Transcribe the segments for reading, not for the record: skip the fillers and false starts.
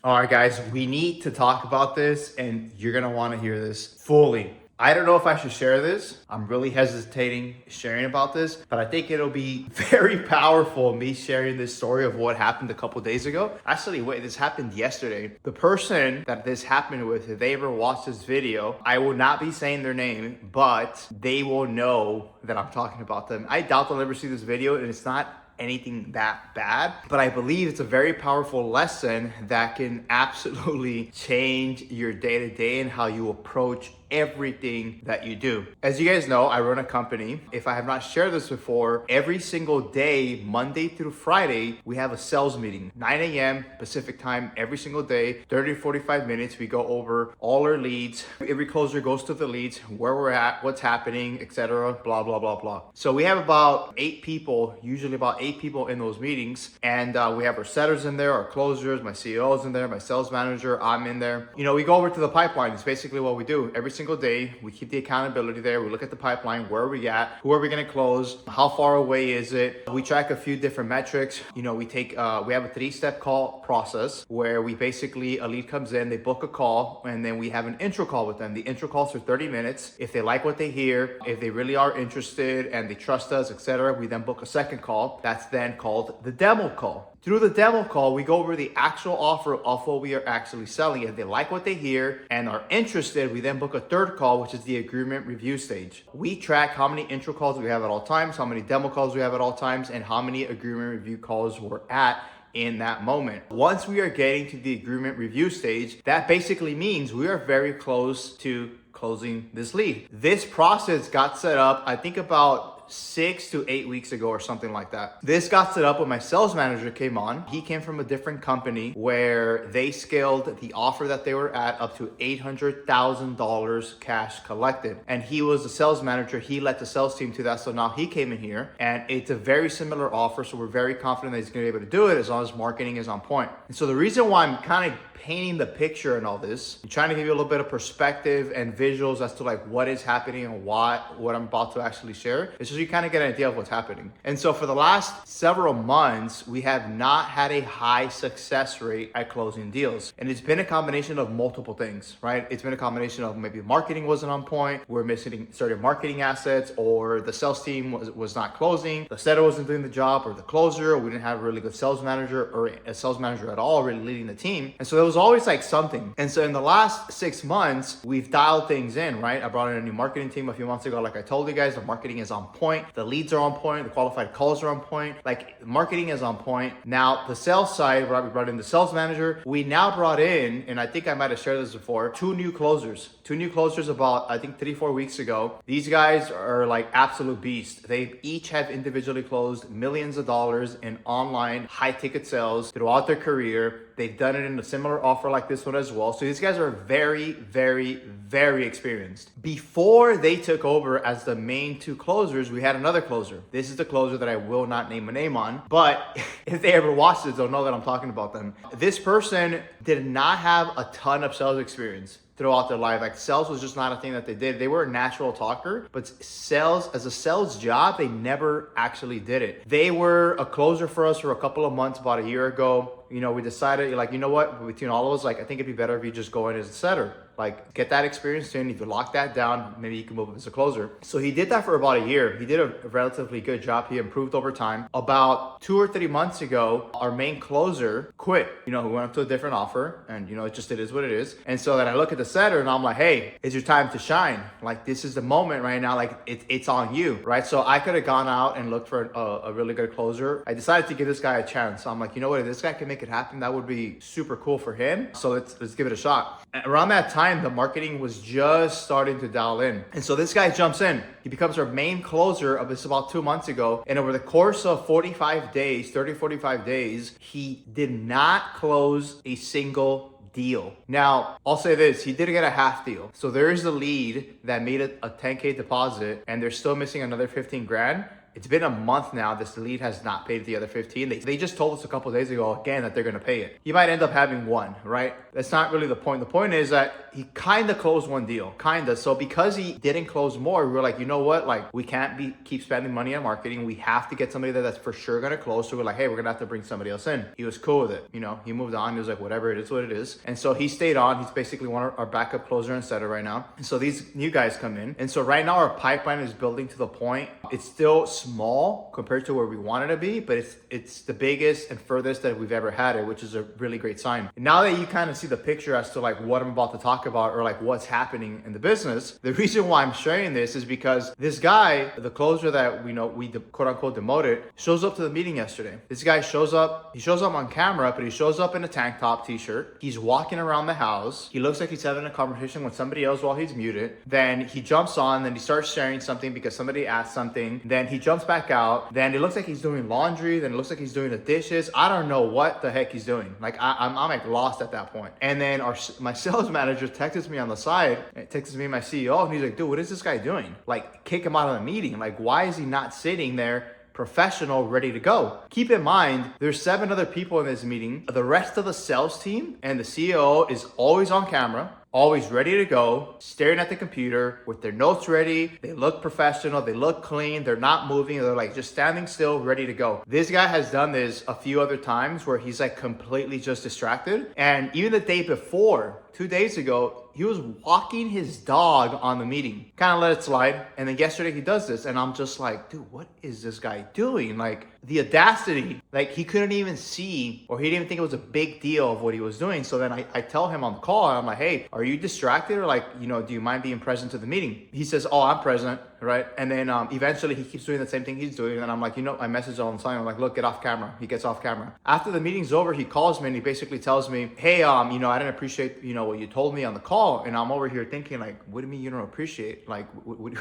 All right, guys, we need to talk about this and you're gonna wanna hear this fully. I don't know if I should share this. I'm really hesitating sharing about this, but I think it'll be very powerful me sharing this story of what happened a couple days ago. Actually, wait, this happened yesterday. The person that this happened with, if they ever watch this video, I will not be saying their name, but they will know that I'm talking about them. I doubt they'll ever see this video, and it's not anything that bad, but I believe it's a very powerful lesson that can absolutely change your day-to-day and how you approach everything that you do. As you guys know, I run a company. If I have not shared this before, every single day, Monday through Friday, we have a sales meeting, 9 a.m. Pacific time, every single day, 30 to 45 minutes. We go over all our leads. Every closer goes to the leads, where we're at, what's happening, etc. Blah, blah, blah, blah. So we have about 8 people, usually about 8 people in those meetings. And we have our setters in there, our closers, my CEO's in there, my sales manager, I'm in there. You know, we go over to the pipeline. It's basically what we do. Every single day, we keep the accountability there. We look at the pipeline, where are we at, who are we going to close, how far away is it. We track a few different metrics. You know, we have a 3-step call process where we basically, a lead comes in, they book a call, and then we have an intro call with them. The intro calls for 30 minutes. If they like what they hear, if they really are interested and they trust us, etc., we then book a second call. That's then called the demo call. Through the demo call, we go over the actual offer of what we are actually selling. If they like what they hear and are interested, we then book a third call, which is the agreement review stage. We track how many intro calls we have at all times, how many demo calls we have at all times, and how many agreement review calls we're at in that moment. Once we are getting to the agreement review stage, that basically means we are very close to closing this lead. This process got set up, I think about 6 to 8 weeks ago or something like that. This got set up when my sales manager came on. He came from a different company where they scaled the offer that they were at up to $800,000 cash collected. And he was the sales manager. He led the sales team to that. So now he came in here and it's a very similar offer. So we're very confident that he's gonna be able to do it as long as marketing is on point. And so the reason why I'm kind of painting the picture and all this, I'm trying to give you a little bit of perspective and visuals as to like what is happening and what I'm about to actually share. It's just so you kind of get an idea of what's happening. And so for the last several months, we have not had a high success rate at closing deals. And it's been a combination of multiple things, right? It's been a combination of maybe marketing wasn't on point, we're missing certain marketing assets, or the sales team was not closing, the setter wasn't doing the job, or the closer, or we didn't have a really good sales manager or a sales manager at all really leading the team. And so there was always like something. And so in the last 6 months, we've dialed things in, right? I brought in a new marketing team a few months ago. Like I told you guys, the marketing is on point. The leads are on point. The qualified calls are on point. Like marketing is on point. Now the sales side, right? We brought in the sales manager. We now brought in, and I think I might have shared this before, 2 new closers. 2 new closers about, I think 3-4 weeks ago. These guys are like absolute beasts. They each have individually closed millions of dollars in online high ticket sales throughout their career. They've done it in a similar offer like this one as well. So these guys are very, very, very experienced. Before they took over as the main 2 closers, we had another closer. This is the closer that I will not name a name on, but if they ever watch this, they'll know that I'm talking about them. This person did not have a ton of sales experience throughout their life. Like sales was just not a thing that they did. They were a natural talker, but sales, as a sales job, they never actually did it. They were a closer for us for a couple of months, about a year ago. You know, we decided like, you know what, between all of us, like I think it'd be better if you just go in as a setter. Like get that experience in. If you lock that down, maybe you can move up as a closer. So he did that for about a year. He did a relatively good job. He improved over time. About 2 or 3 months ago, our main closer quit. You know, he went up to a different offer, and you know, it is what it is. And so then I look at the setter and I'm like, hey, it's your time to shine. Like this is the moment right now. Like it's on you, right? So I could have gone out and looked for a really good closer. I decided to give this guy a chance. So I'm like, you know what? If this guy can make it happen, that would be super cool for him. So let's give it a shot. And around that time, the marketing was just starting to dial in. And so this guy jumps in. He becomes our main closer of this about 2 months ago. And over the course of 45 days, 30, 45 days, he did not close a single deal. Now, I'll say this, he did get a half deal. So there is a lead that made a 10K deposit and they're still missing another 15 grand. It's been a month now. This lead has not paid the other 15. They just told us a couple of days ago again that they're going to pay it. He might end up having one, right? That's not really the point. The point is that he kind of closed one deal, kind of. So because he didn't close more, we were like, you know what? Like, we can't keep spending money on marketing. We have to get somebody that's for sure going to close. So we're like, hey, we're going to have to bring somebody else in. He was cool with it. You know, he moved on. He was like, whatever, it is what it is. And so he stayed on. He's basically one of our backup closer and setter right now. And so these new guys come in. And so right now our pipeline is building to the point. It's still small compared to where we want it to be, but it's the biggest and furthest that we've ever had it, which is a really great sign. And now that you kind of see the picture as to like what I'm about to talk about or like what's happening in the business, the reason why I'm sharing this is because this guy, the closer that we quote unquote demoted, shows up to the meeting yesterday. This guy shows up on camera, but he shows up in a tank top t-shirt. He's walking around the house. He looks like he's having a conversation with somebody else while he's muted. Then he jumps on, then he starts sharing something because somebody asked something. Then he jumps back out. Then it looks like he's doing laundry. Then it looks like he's doing the dishes. I don't know what the heck he's doing. Like I'm like lost at that point. And then my sales manager texts me on the side, texts me my CEO, and he's like, dude, what is this guy doing? Like, kick him out of the meeting. Like, why is he not sitting there professional, ready to go? Keep in mind, there's 7 other people in this meeting. The rest of the sales team and the CEO is always on camera, always ready to go, staring at the computer with their notes ready. They look professional, they look clean, they're not moving, they're like just standing still, ready to go. This guy has done this a few other times where he's like completely just distracted. And even the day before, 2 days ago, he was walking his dog on the meeting, kind of let it slide. And then yesterday he does this. And I'm just like, dude, what is this guy doing? Like the audacity, like he couldn't even see, or he didn't even think it was a big deal of what he was doing. So then I tell him on the call, and I'm like, hey, are you distracted? Or like, do you mind being present to the meeting? He says, oh, I'm present, right? And then eventually he keeps doing the same thing he's doing. And I'm like, I message all the time. I'm like, look, get off camera. He gets off camera. After the meeting's over, he calls me and he basically tells me, hey, I didn't appreciate, what you told me on the call. And I'm over here thinking like, what do you mean you don't appreciate? Like, what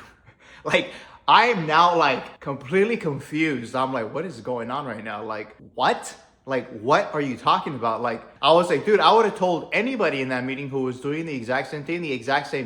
like, I am now like completely confused. I'm like, what is going on right now? Like, what? Like, what are you talking about? Like, I was like, dude, I would have told anybody in that meeting who was doing the exact same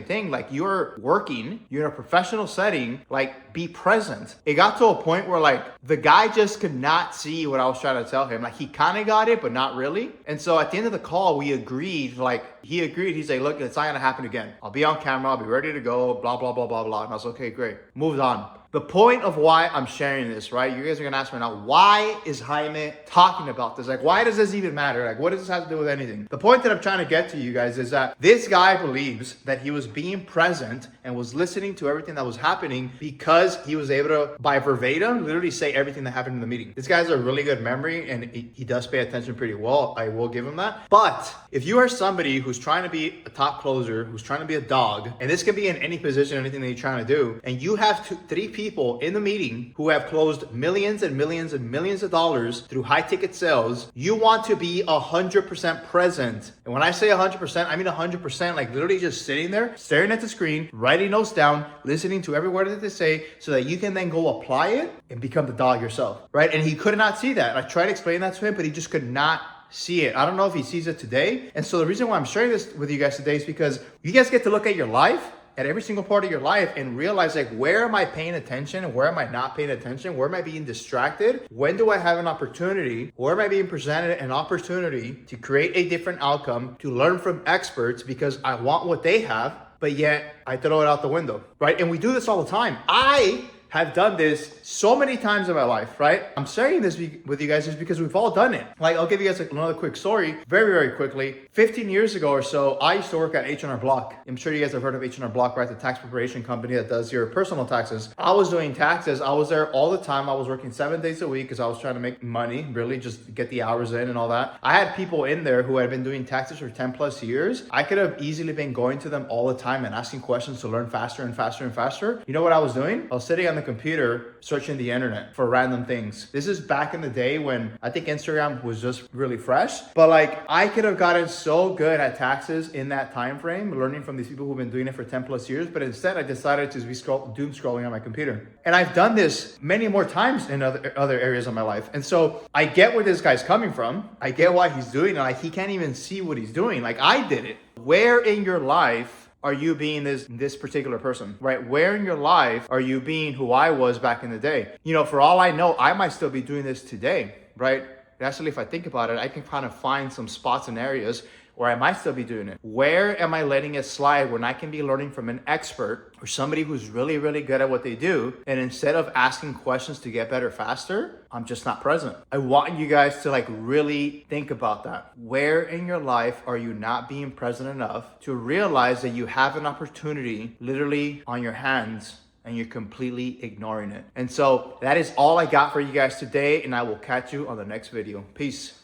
thing. Like, you're working, you're in a professional setting, like, be present. It got to a point where, like, the guy just could not see what I was trying to tell him. Like, he kind of got it, but not really. And so at the end of the call, we agreed, he agreed. He's like, look, it's not going to happen again. I'll be on camera. I'll be ready to go, blah, blah, blah, blah, blah. And I was like, okay, great. Moved on. The point of why I'm sharing this, right? You guys are gonna ask me now, why is Jaime talking about this? Like, why does this even matter? Like, what does this have to do with anything? The point that I'm trying to get to you guys is that this guy believes that he was being present and was listening to everything that was happening because he was able to, by verbatim, literally say everything that happened in the meeting. This guy's a really good memory and he does pay attention pretty well. I will give him that. But if you are somebody who's trying to be a top closer, who's trying to be a dog, and this can be in any position, anything that you're trying to do, and you have 3 people in the meeting who have closed millions and millions and millions of dollars through high ticket sales, you want to be 100% present. And when I say 100%, I mean 100%, like literally just sitting there, staring at the screen, writing notes down, listening to every word that they say so that you can then go apply it and become the dog yourself, right? And he could not see that. I tried to explain that to him, but he just could not see it. I don't know if he sees it today. And so the reason why I'm sharing this with you guys today is because you guys get to look at your life, at every single part of your life, and realize like, where am I paying attention and where am I not paying attention? Where am I being distracted? When do I have an opportunity? Where am I being presented an opportunity to create a different outcome, to learn from experts because I want what they have, but yet I throw it out the window, right? And we do this all the time. I have done this so many times in my life, right? I'm sharing this with you guys just because we've all done it. Like, I'll give you guys another quick story very, very quickly. 15 years ago or so, I used to work at H&R Block. I'm sure you guys have heard of H&R Block, right? The tax preparation company that does your personal taxes. I was doing taxes. I was there all the time. I was working 7 days a week because I was trying to make money, really just get the hours in and all that. I had people in there who had been doing taxes for 10 plus years. I could have easily been going to them all the time and asking questions to learn faster and faster and faster. You know what I was doing? I was sitting on the computer searching the internet for random things. This is back in the day when I think Instagram was just really fresh, but like I could have gotten so good at taxes in that time frame, learning from these people who've been doing it for 10 plus years, but instead I decided to be doom scrolling on my computer. And I've done this many more times in other areas of my life. And so I get where this guy's coming from. I get why he's doing it. Like, he can't even see what he's doing. Like, I did it. Where in your life are you being this particular person, right? Where in your life are you being who I was back in the day? You know, for all I know, I might still be doing this today, right? Actually, if I think about it, I can kind of find some spots and areas where I might still be doing it. Where am I letting it slide when I can be learning from an expert or somebody who's really, really good at what they do? And instead of asking questions to get better faster, I'm just not present. I want you guys to like really think about that. Where in your life are you not being present enough to realize that you have an opportunity literally on your hands and you're completely ignoring it? And so that is all I got for you guys today, and I will catch you on the next video. Peace.